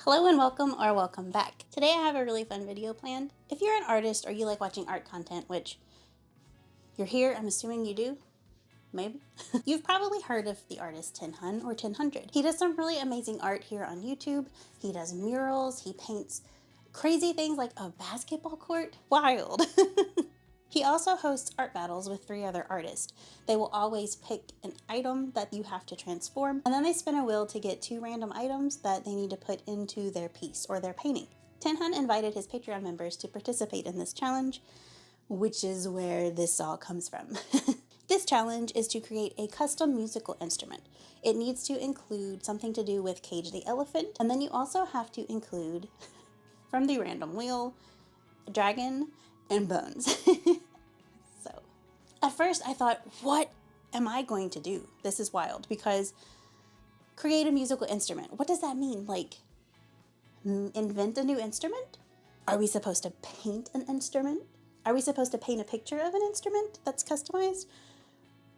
Hello and welcome or welcome back. Today I have a really fun video planned. If you're an artist or you like watching art content, which you're here, I'm assuming you do, maybe. You've probably heard of the artist Tin Hun or Tin100. He does some really amazing art here on YouTube. He does murals, he paints crazy things like a basketball court. Wild. He also hosts art battles with 3 other artists. They will always pick an item that you have to transform, and then they spin a wheel to get 2 random items that they need to put into their piece or their painting. Tin Hun invited his Patreon members to participate in this challenge, which is where this all comes from. This challenge is to create a custom musical instrument. It needs to include something to do with Cage the Elephant, and then you also have to include, from the random wheel, a dragon, and bones. So, at first I thought, what am I going to do? This is wild, because create a musical instrument. What does that mean? Like, invent a new instrument? Are we supposed to paint an instrument? Are we supposed to paint a picture of an instrument that's customized?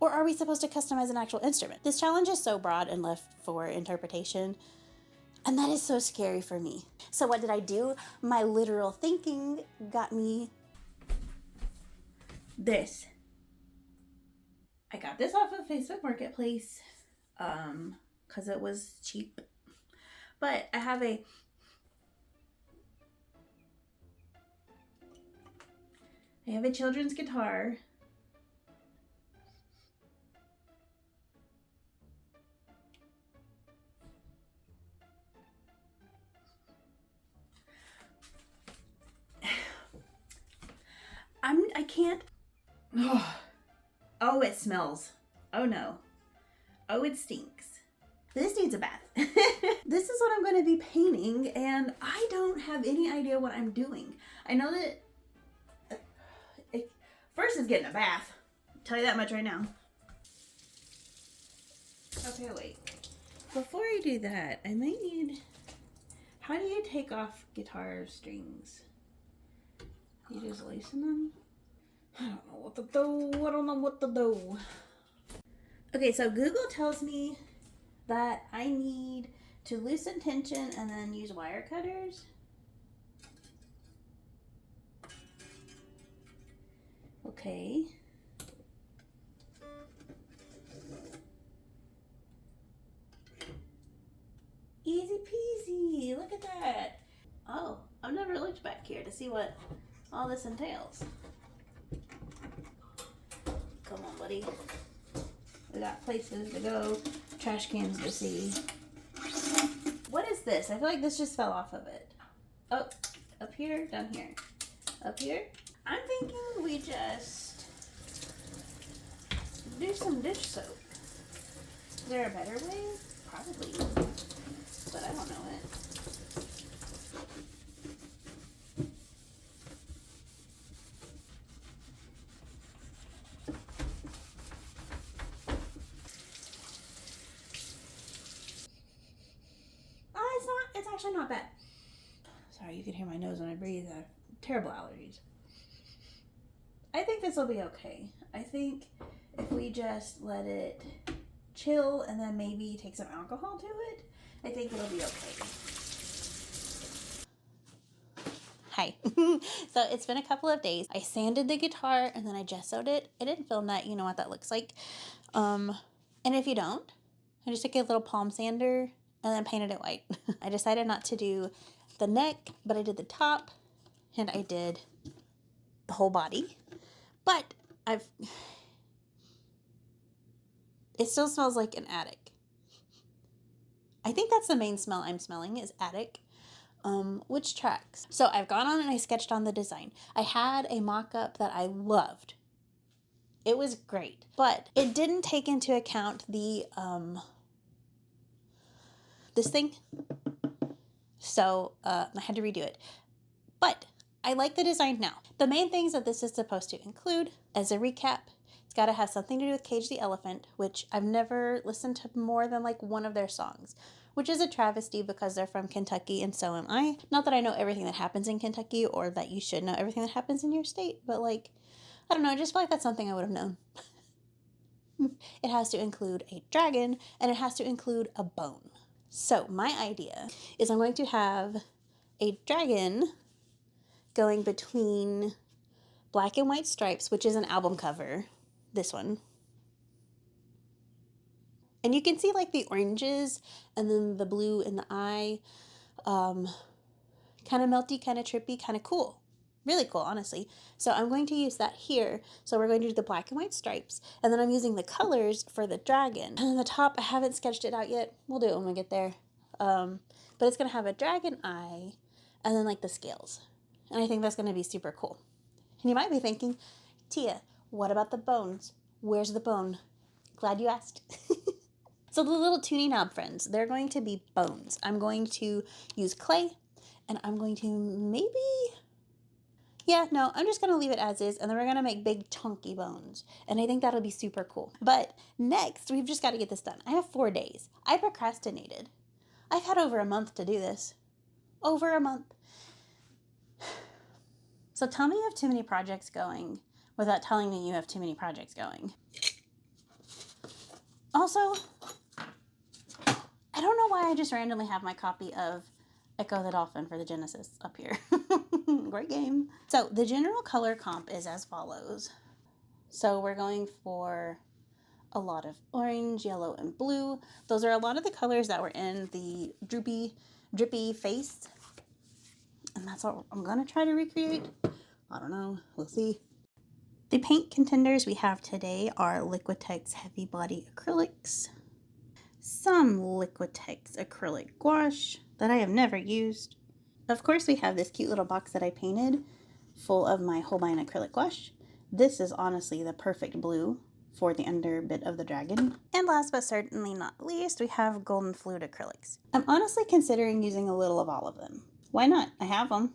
Or are we supposed to customize an actual instrument? This challenge is so broad and left for interpretation, and that is so scary for me. So what did I do? My literal thinking got me this. I got this off of Facebook Marketplace because it was cheap. But I have a children's guitar. I can't. Oh, it smells. Oh no. Oh, it stinks. This needs a bath. This is what I'm going to be painting, and I don't have any idea what I'm doing. I know that first is getting a bath. I'll tell you that much right now. Okay, wait. Before I do that, I might need... How do you take off guitar strings? You just loosen them? I don't know what to do. I don't know what to do. Okay, so Google tells me that I need to loosen tension and then use wire cutters. Okay. Easy peasy. Look at that. Oh, I've never looked back here to see what all this entails. Come on, buddy. We got places to go, trash cans to see. What is this? I feel like this just fell off of it. Oh, up here, down here. Up here. I'm thinking we just do some dish soap. Is there a better way? Probably. But I don't know it. It's actually not bad. Sorry, you can hear my nose when I breathe. I have terrible allergies. I think this will be okay. I think if we just let it chill and then maybe take some alcohol to it, I think it'll be okay. Hi. So it's been a couple of days. I sanded the guitar and then I gessoed it. I didn't film that. You know what that looks like. And if you don't, I just took a little palm sander and then painted it white. I decided not to do the neck, but I did the top and I did the whole body. But it still smells like an attic. I think that's the main smell I'm smelling is attic. Which tracks? So I've gone on and I sketched on the design. I had a mock-up that I loved. It was great, but it didn't take into account the, this thing. So, I had to redo it. But I like the design now. The main things that this is supposed to include, as a recap, it's got to have something to do with Cage the Elephant, which I've never listened to more than like one of their songs, which is a travesty because they're from Kentucky and so am I. Not that I know everything that happens in Kentucky or that you should know everything that happens in your state, but like, I don't know, I just feel like that's something I would have known. It has to include a dragon and it has to include a bone. So my idea is I'm going to have a dragon going between Black and White Stripes, which is an album cover, this one. And you can see like the oranges and then the blue in the eye, kind of melty, kind of trippy, kind of cool. Really cool, honestly. So I'm going to use that here. So we're going to do the Black and White Stripes. And then I'm using the colors for the dragon. And on the top, I haven't sketched it out yet. We'll do it when we get there. But it's going to have a dragon eye and then like the scales. And I think that's going to be super cool. And you might be thinking, Tia, what about the bones? Where's the bone? Glad you asked. So the little tuning knob friends, they're going to be bones. I'm going to use clay and I'm going to I'm just going to leave it as is, and then we're going to make big chunky bones. And I think that'll be super cool. But next, we've just got to get this done. I have 4 days. I procrastinated. I've had over a month to do this. Over a month. So tell me you have too many projects going without telling me you have too many projects going. Also, I don't know why I just randomly have my copy of Echo the Dolphin for the Genesis up here. Great game. So the general color comp is as follows. So we're going for a lot of orange, yellow, and blue. Those are a lot of the colors that were in the drippy face. And that's what I'm going to try to recreate. I don't know. We'll see. The paint contenders we have today are Liquitex Heavy Body Acrylics, some Liquitex acrylic gouache that I have never used. Of course, we have this cute little box that I painted full of my Holbein acrylic gouache. This is honestly the perfect blue for the under bit of the dragon. And last but certainly not least, we have Golden Fluid acrylics. I'm honestly considering using a little of all of them. Why not? I have them.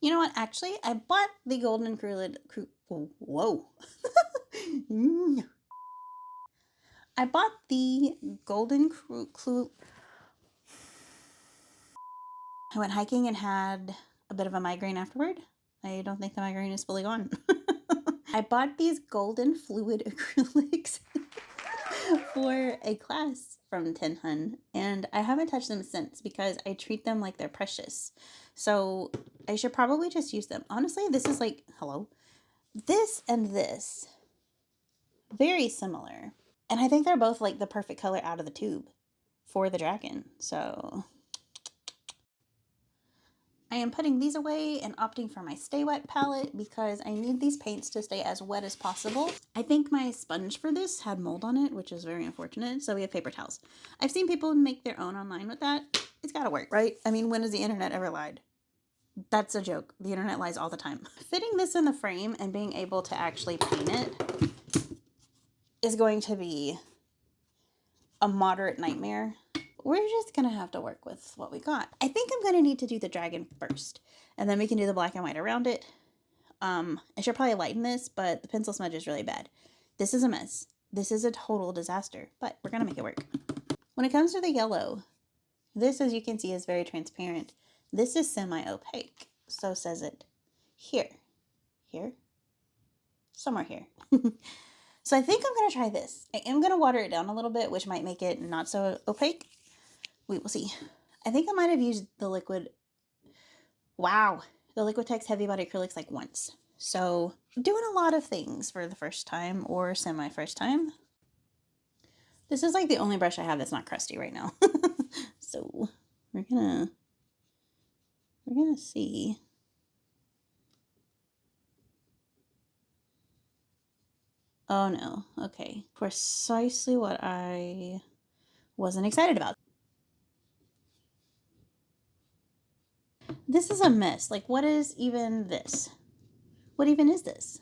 You know what? Actually, I bought the Golden Fluid. Whoa. I bought the Golden Clue. I went hiking and had a bit of a migraine afterward. I don't think the migraine is fully gone. I bought these Golden Fluid acrylics for a class from Tin Hun, and I haven't touched them since because I treat them like they're precious. So I should probably just use them. Honestly, this is like, hello? This and this, very similar. And I think they're both like the perfect color out of the tube for the dragon. So I am putting these away and opting for my Stay Wet palette because I need these paints to stay as wet as possible. I think my sponge for this had mold on it, which is very unfortunate, so we have paper towels. I've seen people make their own online with that. It's gotta work, right? I mean, when has the internet ever lied? That's a joke. The internet lies all the time. Fitting this in the frame and being able to actually paint it is going to be a moderate nightmare. We're just gonna have to work with what we got. I think I'm gonna need to do the dragon first, and then we can do the black and white around it. I should probably lighten this, but the pencil smudge is really bad. This is a mess. This is a total disaster, but we're gonna make it work. When it comes to the yellow, this, as you can see, is very transparent. This is semi-opaque. So says it here, somewhere here. So I think I'm gonna try this. I am gonna water it down a little bit, which might make it not so opaque. We will see. I think I might have used the liquid. Wow. The Liquitex Heavy Body Acrylics like once. So doing a lot of things for the first time or semi-first time. This is like the only brush I have that's not crusty right now. So we're gonna see. Oh no. Okay. Precisely what I wasn't excited about. This is a mess. Like, what is even this? What even is this?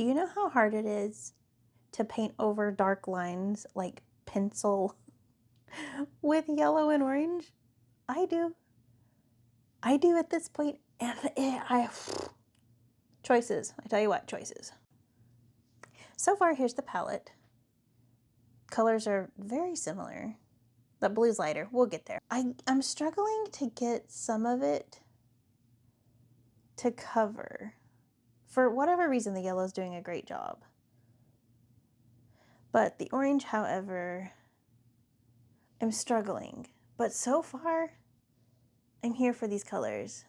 Do you know how hard it is to paint over dark lines like pencil with yellow and orange? I do. I do at this point, and choices. I tell you what, choices. So far, here's the palette. Colors are very similar. The blue's lighter. We'll get there. I'm struggling to get some of it to cover. For whatever reason, the yellow's doing a great job. But the orange, however, I'm struggling. But so far, I'm here for these colors.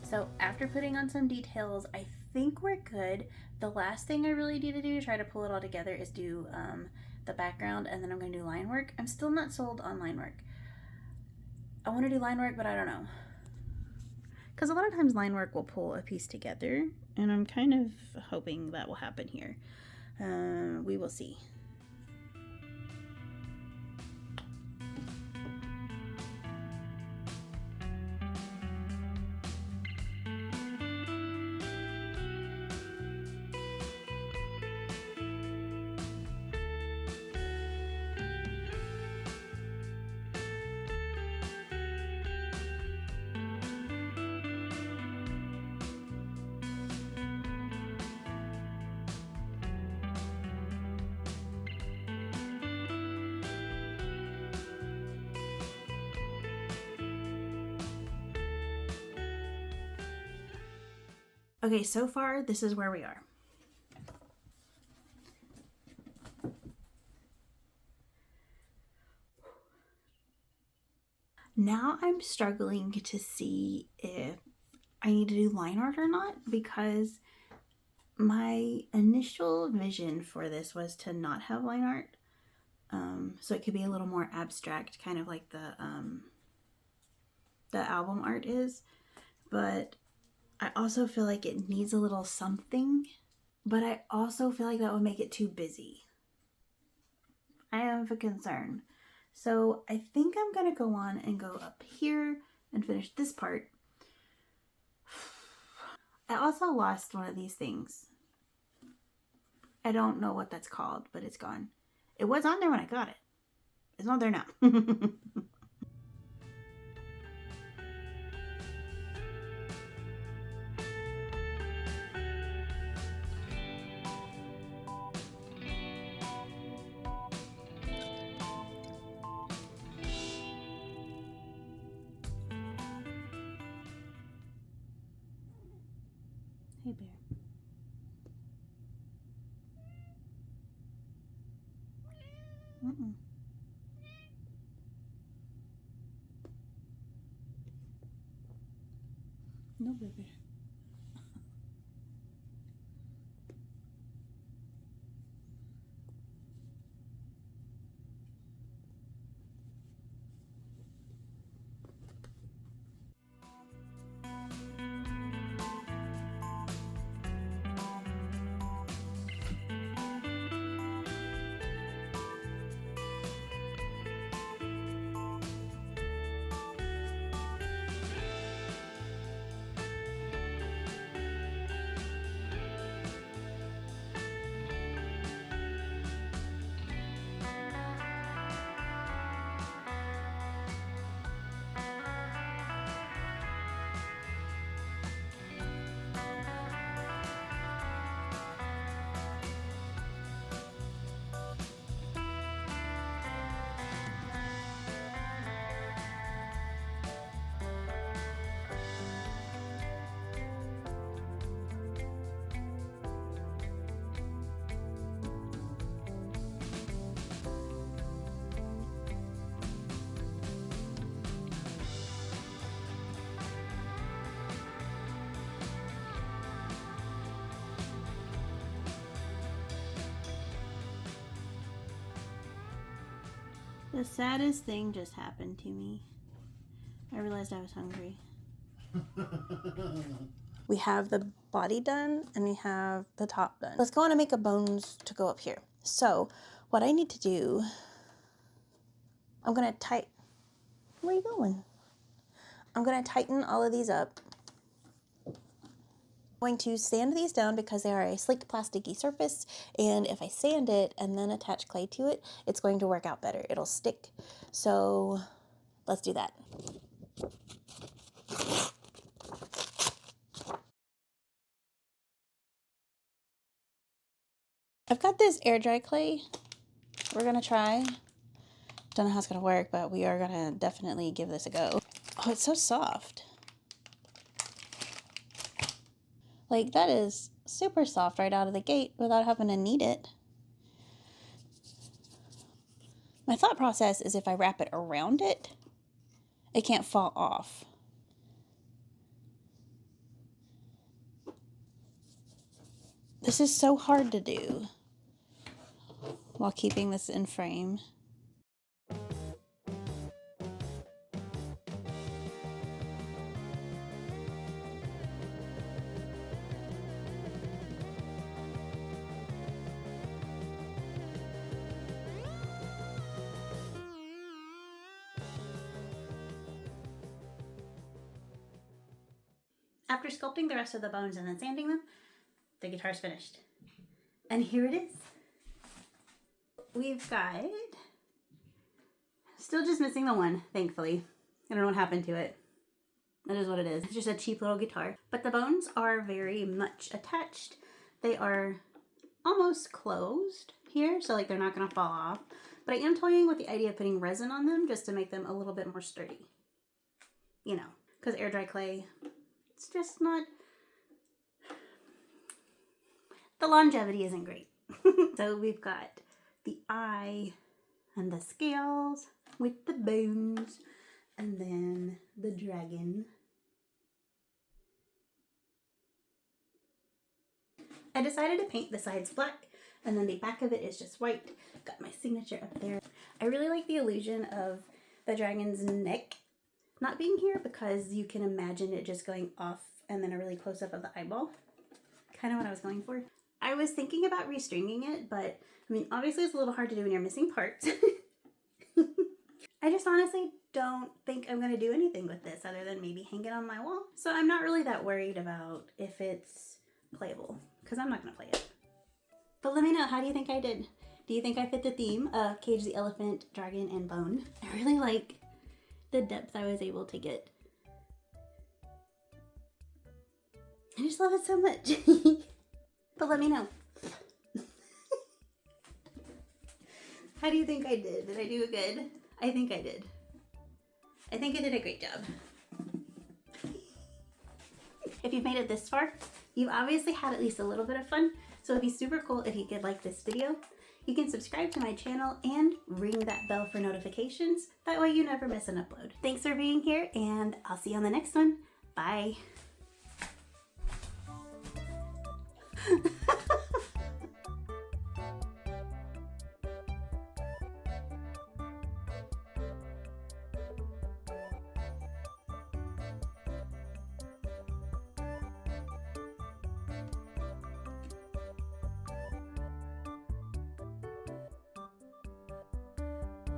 So after putting on some details, I think we're good. The last thing I really need to do to try to pull it all together is do the background, and then I'm going to do line work. I'm still not sold on line work. I want to do line work, but I don't know. Because a lot of times line work will pull a piece together, and I'm kind of hoping that will happen here. We will see. Okay, so far, this is where we are. Now I'm struggling to see if I need to do line art or not, because my initial vision for this was to not have line art. So it could be a little more abstract, kind of like the album art is. But I also feel like it needs a little something, but I also feel like that would make it too busy. I have a concern. So I think I'm gonna go on and go up here and finish this part. I also lost one of these things. I don't know what that's called, but it's gone. It was on there when I got it. It's not there now. Hey, bear. Mm-mm. No, baby. The saddest thing just happened to me. I realized I was hungry. We have the body done and we have the top done. Let's go on and make a bones to go up here. So what I need to do, I'm gonna where are you going? I'm gonna tighten all of these up. I'm going to sand these down because they are a sleek plasticky surface, and if I sand it and then attach clay to it, it's going to work out better. It'll stick. So let's do that. I've got this air dry clay we're gonna try. Don't know how it's gonna work, but we are gonna definitely give this a go. Oh, it's so soft. Like, that is super soft right out of the gate without having to knead it. My thought process is if I wrap it around it, it can't fall off. This is so hard to do while keeping this in frame. After sculpting the rest of the bones and then sanding them, the guitar's finished. And here it is. We've got, still just missing the one, thankfully. I don't know what happened to it. That is what it is. It's just a cheap little guitar. But the bones are very much attached. They are almost closed here, so like they're not gonna fall off. But I am toying with the idea of putting resin on them just to make them a little bit more sturdy. You know, because air dry clay, it's just not, the longevity isn't great. So we've got the eye and the scales with the bones, and then the dragon. I decided to paint the sides black, and then the back of it is just white. Got my signature up there. I really like the illusion of the dragon's neck not being here because you can imagine it just going off and then a really close up of the eyeball. Kind of what I was going for. I was thinking about restringing it, but I mean, obviously it's a little hard to do when you're missing parts. I just honestly don't think I'm going to do anything with this other than maybe hang it on my wall. So I'm not really that worried about if it's playable because I'm not going to play it. But let me know, how do you think I did? Do you think I fit the theme of Cage the Elephant, Dragon, and Bone? I really like the depth I was able to get. I just love it so much. But let me know. How do you think I did? Did I do good? I think I did. I think I did a great job. If you've made it this far, you've obviously had at least a little bit of fun. So it'd be super cool if you could like this video. You can subscribe to my channel and ring that bell for notifications. That way you never miss an upload. Thanks for being here, and I'll see you on the next one. Bye.